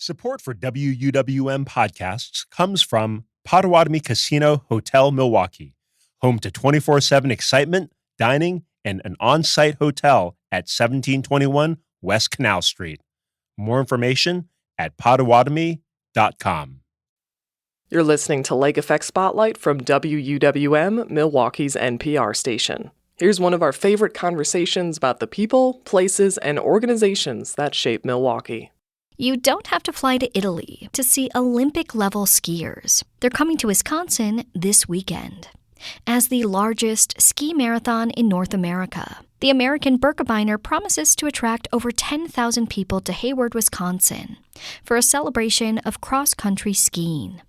Support for WUWM podcasts comes from Potawatomi Casino Hotel Milwaukee, home to 24/7 excitement, dining, and an on-site hotel at 1721 West Canal Street. More information at potawatomi.com. You're listening to Lake Effect Spotlight from WUWM, Milwaukee's NPR station. Here's one of our favorite conversations about the people, places, and organizations that shape Milwaukee. You don't have to fly to Italy to see Olympic-level skiers. They're coming to Wisconsin this weekend. As the largest ski marathon in North America, the American Birkebeiner promises to attract over 10,000 people to Hayward, Wisconsin, for a celebration of cross-country skiing.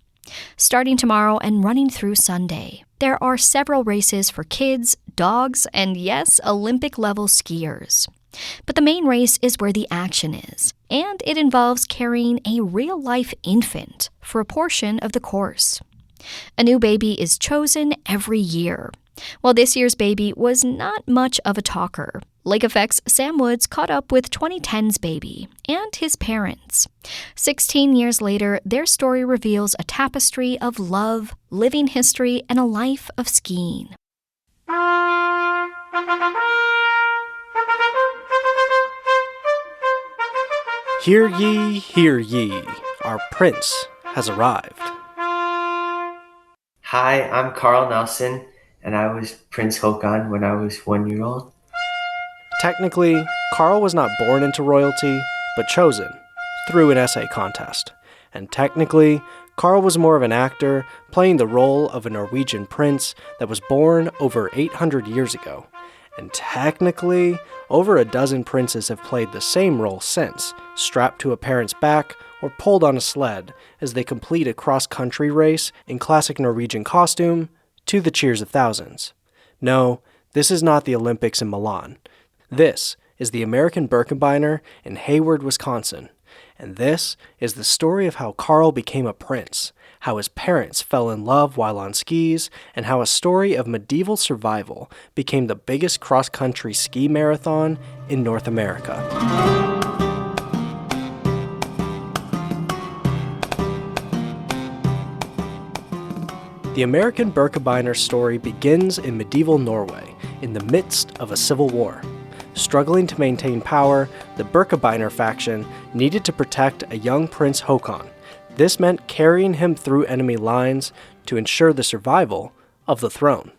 Starting tomorrow and running through Sunday, there are several races for kids, dogs, and yes, Olympic-level skiers. But the main race is where the action is, and it involves carrying a real-life infant for a portion of the course. A new baby is chosen every year. While this year's baby was not much of a talker, Lake Effect's Sam Woods caught up with 2010's baby and his parents. 16 years later, their story reveals a tapestry of love, living history, and a life of skiing. Hear ye, our prince has arrived. Hi, I'm Carl Nelson, and I was Prince Håkon when I was 1 year old. Technically, Carl was not born into royalty, but chosen through an essay contest. And technically, Carl was more of an actor, playing the role of a Norwegian prince that was born over 800 years ago. And technically, over a dozen princes have played the same role since, strapped to a parent's back or pulled on a sled as they complete a cross-country race in classic Norwegian costume to the cheers of thousands. No, this is not the Olympics in Milan. This is the American Birkebeiner in Hayward, Wisconsin. And this is the story of how Carl became a prince, how his parents fell in love while on skis, and how a story of medieval survival became the biggest cross-country ski marathon in North America. The American Birkebeiner story begins in medieval Norway, in the midst of a civil war. Struggling to maintain power, the Birkebeiner faction needed to protect a young Prince Håkon. This meant carrying him through enemy lines to ensure the survival of the throne.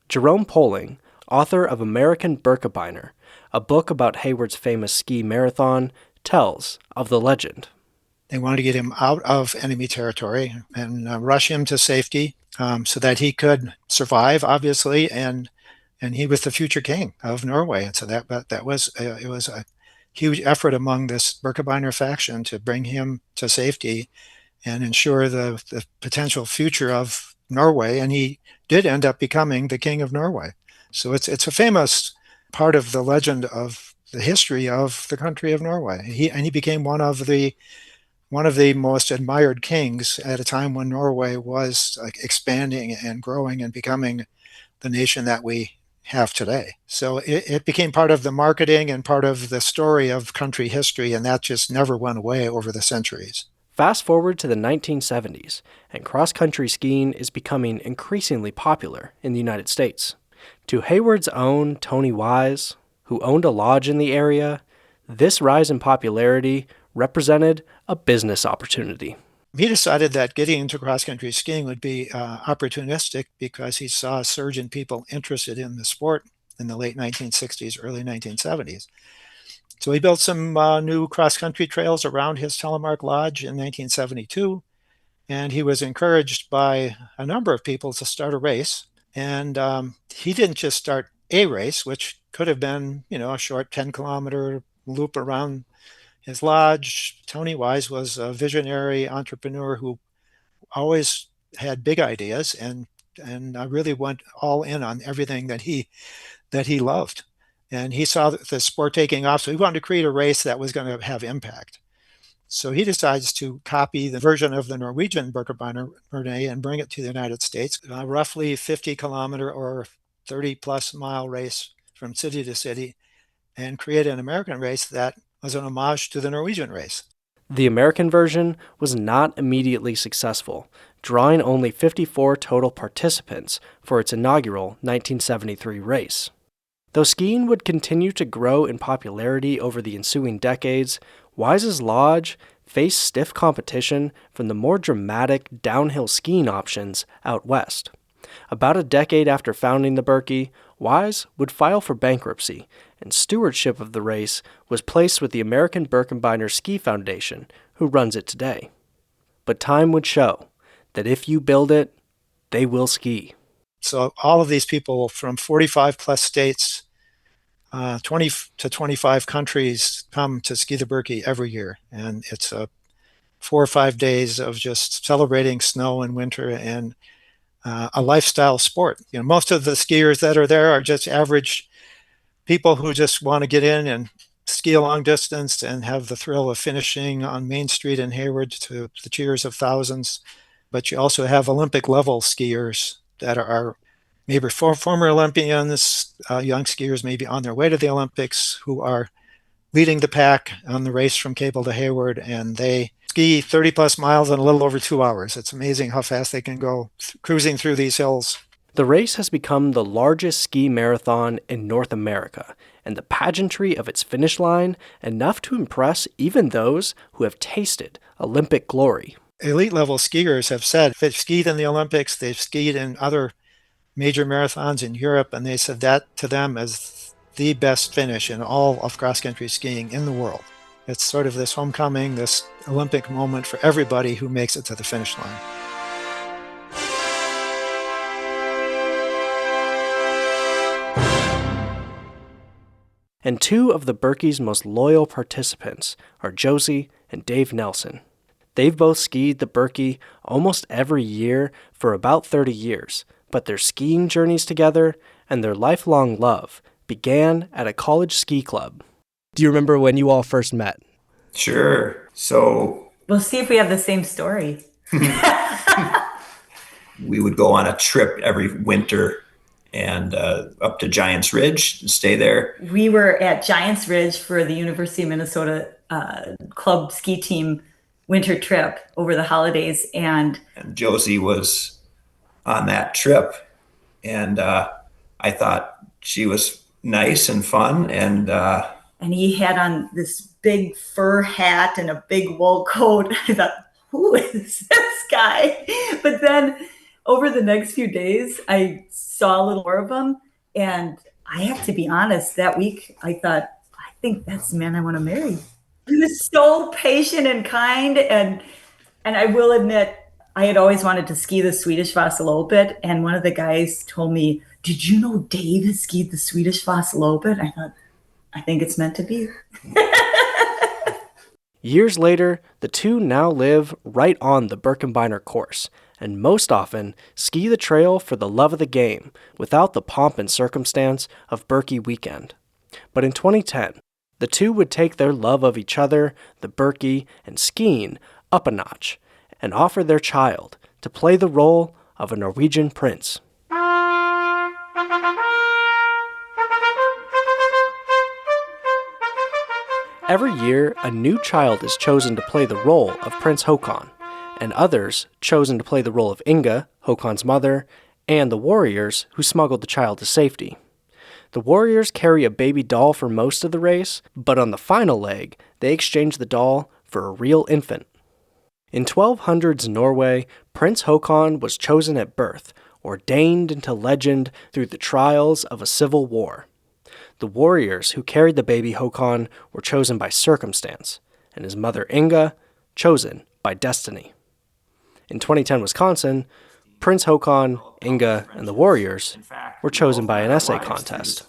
Jerome Poling, author of American Birkebeiner, a book about Hayward's famous ski marathon, tells of the legend. They wanted to get him out of enemy territory and rush him to safety so that he could survive, obviously, and he was the future king of Norway. And so it was a huge effort among this Birkebeiner faction to bring him to safety and ensure the potential future of Norway. And he did end up becoming the king of Norway. So it's a famous part of the legend of the history of the country of Norway. He became one of the most admired kings at a time when Norway was expanding and growing and becoming the nation that we have today. So it became part of the marketing and part of the story of country history, and that just never went away over the centuries. Fast forward to the 1970s, and cross-country skiing is becoming increasingly popular in the United States. To Hayward's own Tony Wise, who owned a lodge in the area, this rise in popularity represented a business opportunity. He decided that getting into cross-country skiing would be opportunistic because he saw a surge in people interested in the sport in the late 1960s, early 1970s. So he built some new cross-country trails around his Telemark Lodge in 1972, and he was encouraged by a number of people to start a race. And he didn't just start a race, which could have been, a short 10-kilometer loop around his lodge. Tony Wise was a visionary entrepreneur who always had big ideas and really went all in on everything that he loved. And he saw the sport taking off, so he wanted to create a race that was going to have impact. So he decides to copy the version of the Norwegian Birkebeiner and bring it to the United States, a roughly 50-kilometer or 30-plus mile race from city to city, and create an American race that was an homage to the Norwegian race. The American version was not immediately successful, drawing only 54 total participants for its inaugural 1973 race. Though skiing would continue to grow in popularity over the ensuing decades, Wise's Lodge faced stiff competition from the more dramatic downhill skiing options out west. About a decade after founding the Birkie, Wise would file for bankruptcy, and stewardship of the race was placed with the American Birkebeiner Ski Foundation, who runs it today. But time would show that if you build it, they will ski. So all of these people from 45 plus states, 20 to 25 countries come to ski the Birkie every year. And it's 4 or 5 days of just celebrating snow and winter and a lifestyle sport. You know, most of the skiers that are there are just average people who just want to get in and ski a long distance and have the thrill of finishing on Main Street in Hayward to the cheers of thousands. But you also have Olympic level skiers that are maybe former Olympians, young skiers maybe on their way to the Olympics, who are leading the pack on the race from Cable to Hayward, and they ski 30 plus miles in a little over 2 hours. It's amazing how fast they can go cruising through these hills. The race has become the largest ski marathon in North America, and the pageantry of its finish line enough to impress even those who have tasted Olympic glory. Elite level skiers have said they've skied in the Olympics, they've skied in other major marathons in Europe, and they said that to them is the best finish in all of cross-country skiing in the world. It's sort of this homecoming, this Olympic moment for everybody who makes it to the finish line. And two of the Birkie's most loyal participants are Josie and Dave Nelson. They've both skied the Birkie almost every year for about 30 years, but their skiing journeys together and their lifelong love began at a college ski club. Do you remember when you all first met? Sure. So we'll see if we have the same story. We would go on a trip every winter and up to Giants Ridge and stay there. We were at Giants Ridge for the University of Minnesota club ski team winter trip over the holidays. And Josie was on that trip. And I thought she was nice and fun. And he had on this big fur hat and a big wool coat. I thought, who is this guy? But then over the next few days, I saw a little more of him. And I have to be honest, that week, I thought, I think that's the man I want to marry. He was so patient and kind. And I will admit, I had always wanted to ski the Swedish Vasaloppet. And one of the guys told me, did you know Dave has skied the Swedish Vasaloppet? I thought, I think it's meant to be. Years later, the two now live right on the Birkebeiner course, and most often ski the trail for the love of the game, without the pomp and circumstance of Birkie weekend. But in 2010, the two would take their love of each other, the Birkie, and skiing up a notch, and offer their child to play the role of a Norwegian prince. Every year, a new child is chosen to play the role of Prince Håkon, and others chosen to play the role of Inga, Håkon's mother, and the warriors who smuggled the child to safety. The warriors carry a baby doll for most of the race, but on the final leg, they exchange the doll for a real infant. In 1200s Norway, Prince Håkon was chosen at birth, ordained into legend through the trials of a civil war. The warriors who carried the baby Håkon were chosen by circumstance, and his mother Inga chosen by destiny. In 2010 Wisconsin, Prince Håkon, Inga, and the warriors were chosen by an essay contest.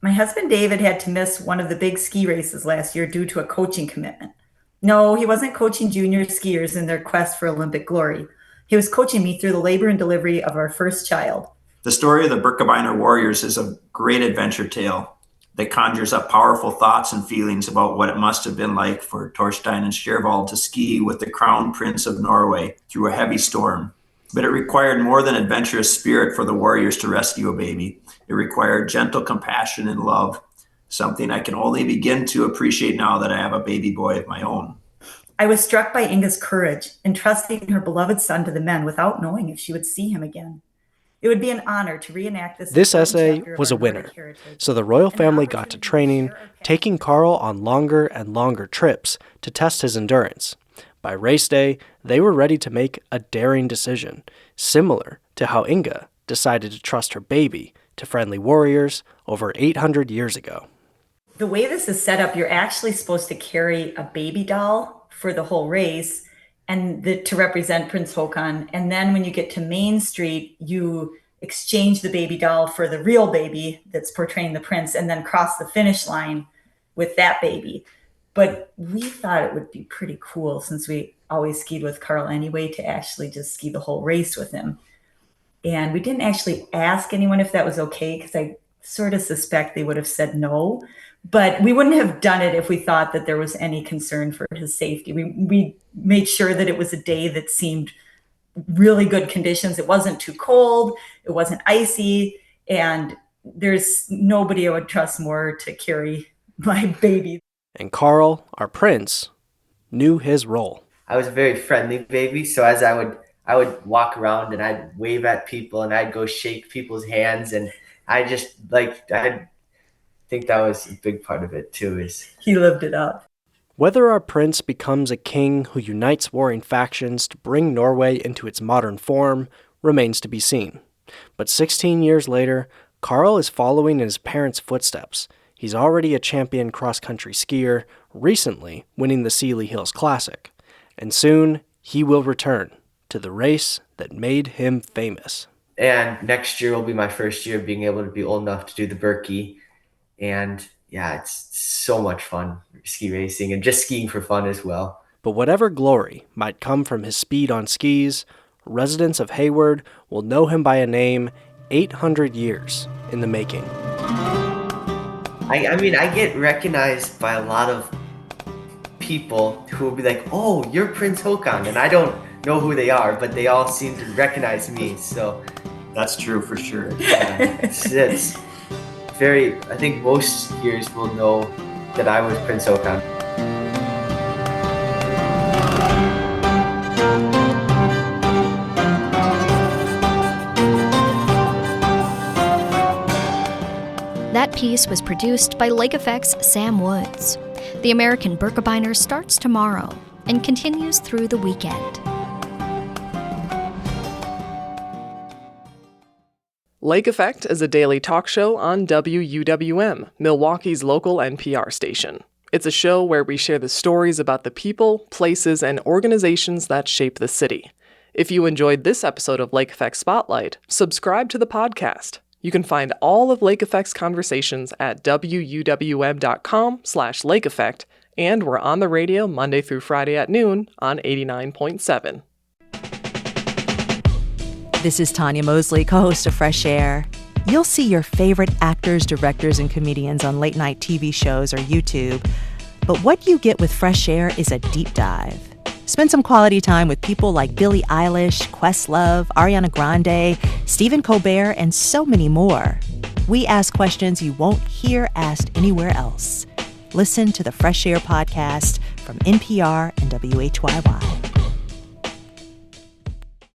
My husband David had to miss one of the big ski races last year due to a coaching commitment. No, he wasn't coaching junior skiers in their quest for Olympic glory. He was coaching me through the labor and delivery of our first child. The story of the Birkebeiner warriors is a great adventure tale that conjures up powerful thoughts and feelings about what it must have been like for Torstein and Schervald to ski with the Crown Prince of Norway through a heavy storm. But it required more than adventurous spirit for the warriors to rescue a baby. It required gentle compassion and love, something I can only begin to appreciate now that I have a baby boy of my own. I was struck by Inga's courage in trusting her beloved son to the men without knowing if she would see him again. It would be an honor to reenact This essay was a winner, so the royal family got to training, taking Carl on longer and longer trips to test his endurance. By race day, they were ready to make a daring decision, similar to how Inga decided to trust her baby to friendly warriors over 800 years ago. The way this is set up, you're actually supposed to carry a baby doll for the whole race and to represent Prince Haakon. And then when you get to Main Street, you exchange the baby doll for the real baby that's portraying the prince and then cross the finish line with that baby. But we thought it would be pretty cool, since we always skied with Carl anyway, to actually just ski the whole race with him. And we didn't actually ask anyone if that was okay, because I sort of suspect they would have said no. But we wouldn't have done it if we thought that there was any concern for his safety. We made sure that it was a day that seemed really good conditions. It wasn't too cold, it wasn't icy, and there's nobody I would trust more to carry my baby. And Carl, our prince, knew his role. I was a very friendly baby, so as I would walk around and I'd wave at people and I'd go shake people's hands, and I think that was a big part of it too. Is he lived it up. Whether our prince becomes a king who unites warring factions to bring Norway into its modern form remains to be seen. But 16 years later, Carl is following in his parents' footsteps. He's already a champion cross-country skier, recently winning the Sealy Hills Classic. And soon, he will return to the race that made him famous. And next year will be my first year being able to be old enough to do the Birkie. And yeah, it's so much fun ski racing and just skiing for fun as well. But whatever glory might come from his speed on skis, residents of Hayward will know him by a name 800 years in the making. I mean, I get recognized by a lot of people who will be like, "Oh, you're Prince Haakon," and I don't know who they are, but they all seem to recognize me. So That's true for sure. it's very, I think most skiers will know that I was Prince Haakon. That piece was produced by Lake Effect's Sam Woods. The American Birkebeiner starts tomorrow and continues through the weekend. Lake Effect is a daily talk show on WUWM, Milwaukee's local NPR station. It's a show where we share the stories about the people, places, and organizations that shape the city. If you enjoyed this episode of Lake Effect Spotlight, subscribe to the podcast. You can find all of Lake Effect's conversations at wuwm.com/Lake Effect, and we're on the radio Monday through Friday at noon on 89.7. This is Tanya Mosley, co-host of Fresh Air. You'll see your favorite actors, directors, and comedians on late-night TV shows or YouTube. But what you get with Fresh Air is a deep dive. Spend some quality time with people like Billie Eilish, Questlove, Ariana Grande, Stephen Colbert, and so many more. We ask questions you won't hear asked anywhere else. Listen to the Fresh Air podcast from NPR and WHYY.